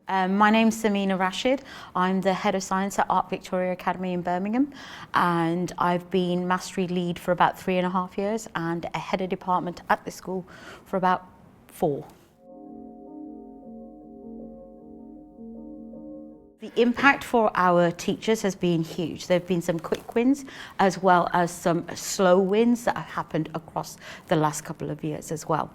My name's Samina Rashid. I'm the Head of Science at Ark Victoria Academy in Birmingham, and I've been Mastery Lead for about 3.5 years and a Head of Department at the school for about 4. The impact for our teachers has been huge. There have been some quick wins as well as some slow wins that have happened across the last couple of years as well.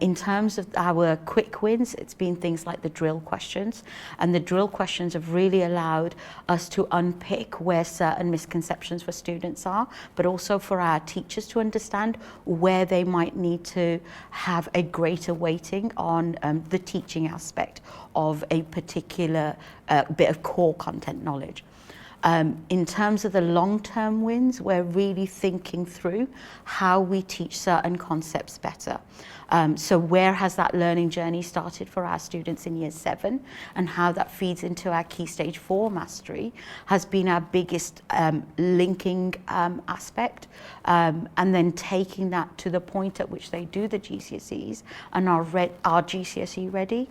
In terms of our quick wins, it's been things like the drill questions, and the drill questions have really allowed us to unpick where certain misconceptions for students are, but also for our teachers to understand where they might need to have a greater weighting on the teaching aspect of a particular bit of core content knowledge. In terms of the long-term wins, we're really thinking through how we teach certain concepts better. So where has that learning journey started for our students in Year 7, and how that feeds into our Key Stage 4 mastery has been our biggest linking aspect, and then taking that to the point at which they do the GCSEs and are GCSE ready.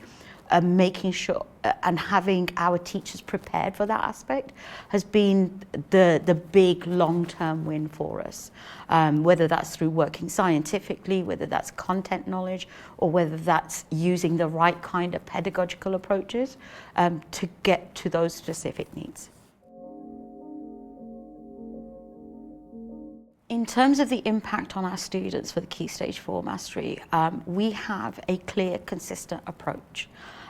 Making sure and having our teachers prepared for that aspect has been the big long-term win for us. Whether that's through working scientifically, whether that's content knowledge, or whether that's using the right kind of pedagogical approaches to get to those specific needs. In terms of the impact on our students for the Key Stage 4 mastery, we have a clear, consistent approach.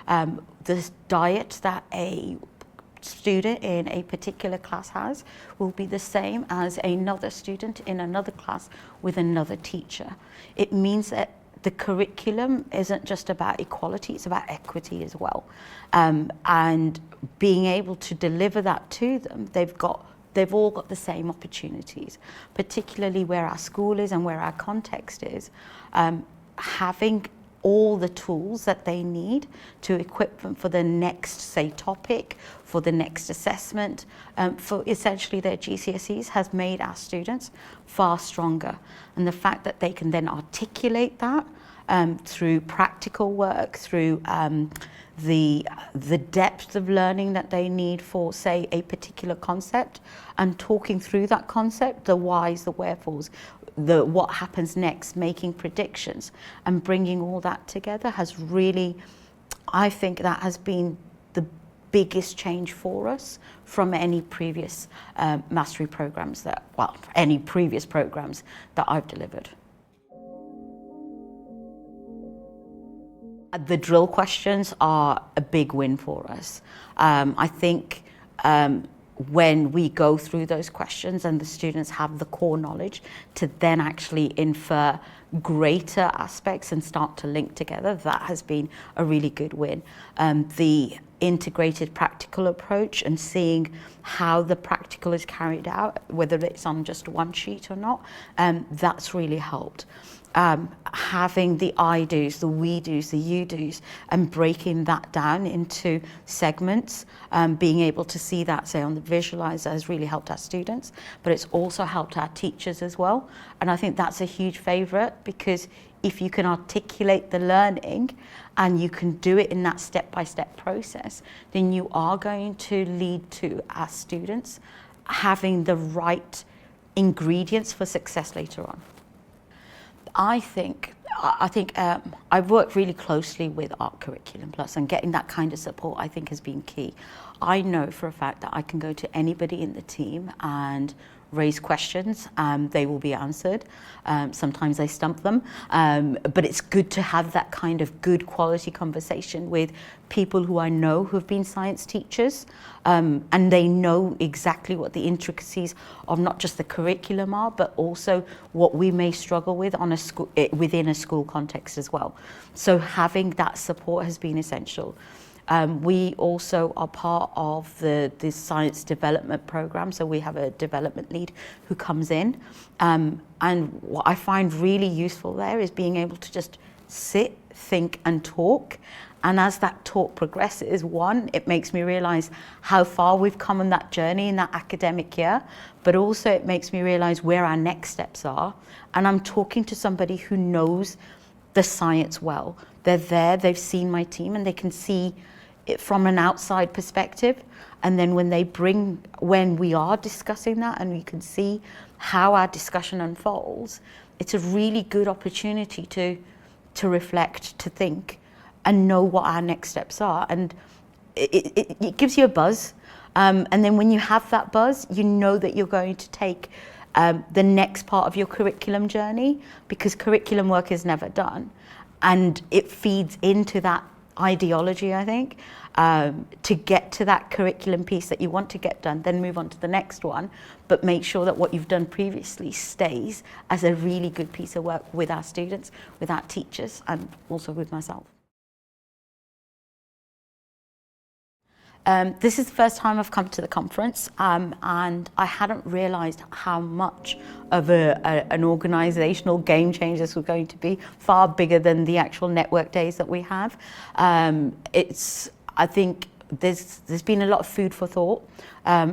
The diet that a student in a particular class has will be the same as another student in another class with another teacher. It means that the curriculum isn't just about equality, it's about equity as well. And being able to deliver that to them, they've all got the same opportunities, particularly where our school is and where our context is. Having all the tools that they need to equip them for the next, say, topic, for the next assessment, for essentially their GCSEs has made our students far stronger. And the fact that they can then articulate that through practical work, through the depth of learning that they need for, say, a particular concept, and talking through that concept, the whys, the wherefores, what happens next, making predictions, and bringing all that together has really, I think that has been the biggest change for us from any previous mastery programs any previous programs that I've delivered. The drill questions are a big win for us. I think when we go through those questions and the students have the core knowledge to then actually infer greater aspects and start to link together, that has been a really good win. The integrated practical approach and seeing how the practical is carried out, whether it's on just one sheet or not, that's really helped. Having the I do's, the we do's, the you do's, and breaking that down into segments, being able to see that, say, on the visualizer has really helped our students, but it's also helped our teachers as well. And I think that's a huge favourite, because if you can articulate the learning and you can do it in that step-by-step process, then you are going to lead to our students having the right ingredients for success later on. I think I've worked really closely with Ark Curriculum Plus, and getting that kind of support I think has been key. I know for a fact that I can go to anybody in the team and raise questions, they will be answered. Sometimes I stump them, but it's good to have that kind of good quality conversation with people who I know who have been science teachers, and they know exactly what the intricacies of not just the curriculum are, but also what we may struggle with on within a school context as well. So having that support has been essential. We also are part of the science development program, so we have a development lead who comes in, and what I find really useful there is being able to just sit, think and talk. And as that talk progresses, it makes me realise how far we've come on that journey in that academic year, but also it makes me realise where our next steps are. And I'm talking to somebody who knows the science well. They're there, they've seen my team, and they can see it from an outside perspective. And then when we are discussing that and we can see how our discussion unfolds, it's a really good opportunity to reflect, to think, and know what our next steps are. And it gives you a buzz. And then when you have that buzz, you know that you're going to take the next part of your curriculum journey, because curriculum work is never done. And it feeds into that ideology, I think, to get to that curriculum piece that you want to get done, then move on to the next one, but make sure that what you've done previously stays as a really good piece of work with our students, with our teachers, and also with myself. This is the first time I've come to the conference, and I hadn't realised how much of an organisational game changer this was going to be, far bigger than the actual network days that we have. I think there's been a lot of food for thought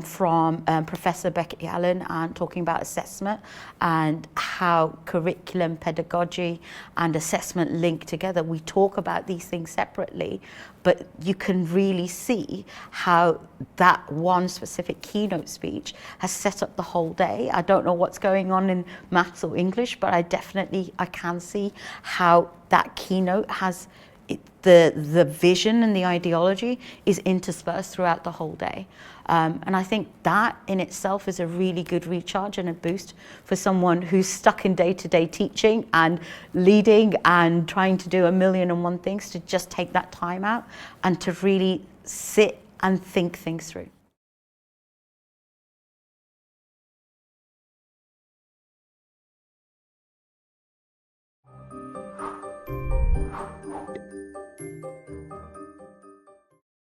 from Professor Beckett Allen, and talking about assessment and how curriculum, pedagogy and assessment link together. We talk about these things separately, but you can really see how that one specific keynote speech has set up the whole day. I don't know what's going on in maths or English, but I can see how that keynote has the vision and the ideology is interspersed throughout the whole day. And I think that in itself is a really good recharge and a boost for someone who's stuck in day-to-day teaching and leading and trying to do 1,000,001 things, to just take that time out and to really sit and think things through.